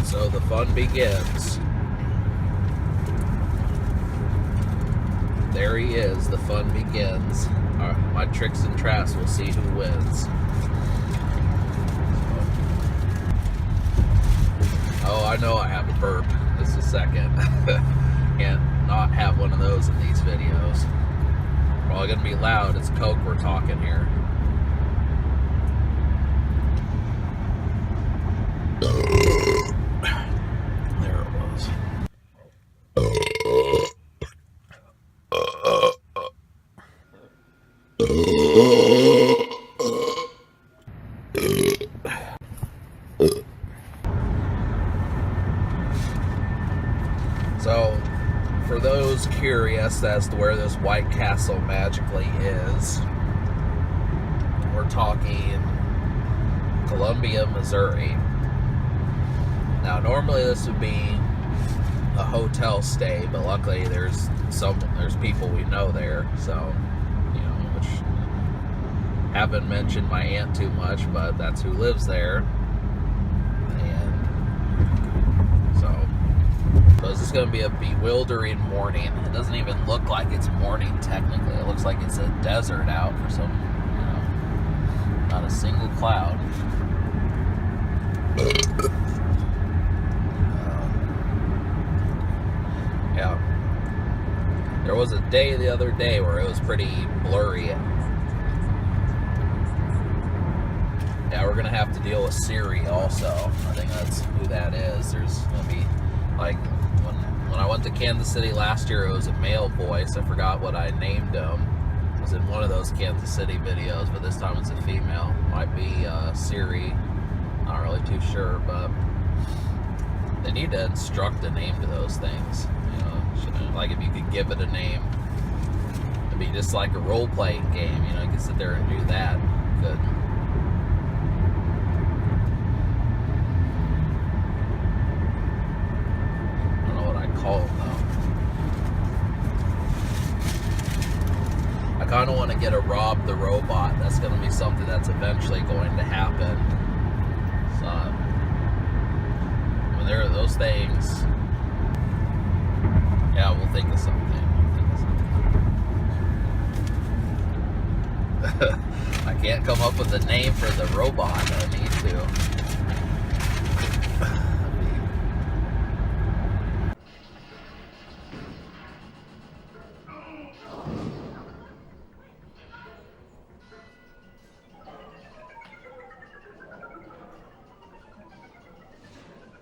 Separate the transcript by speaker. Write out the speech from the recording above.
Speaker 1: So the fun begins. There he is. The fun begins. My tricks and traps will see who wins. Oh, I know I have a burp. Just a second. Can't not have one of those in these videos. Probably gonna be loud. It's Coke we're talking here. There it was. So, for those curious as to where this White Castle magically is, we're talking Columbia, Missouri. Now, normally this would be a hotel stay, but luckily there's people we know there, so, you know, which haven't mentioned my aunt too much, but that's who lives there. And so this is going to be a bewildering morning. It doesn't even look like it's morning technically. It looks like it's a desert out for some, you know, not a single cloud. Yeah. There was a day the other day where it was pretty blurry. Yeah, we're going to have to deal with Siri also. I think that's who that is. There's going to be, like, when I went to Kansas City last year, it was a male voice. I forgot what I named him. It was in one of those Kansas City videos, but this time it's a female. Might be Siri. Not really too sure, but they need to instruct a name to those things. You know, like if you could give it a name, it'd be just like a role-playing game. You know, you can sit there and do that. Good. I don't know what I'd call them though. I kind of want to get a Rob the Robot. That's going to be something that's eventually going to happen. So, I mean, there are those things. Yeah, we'll think of something. I can't come up with a name for the robot. I need to.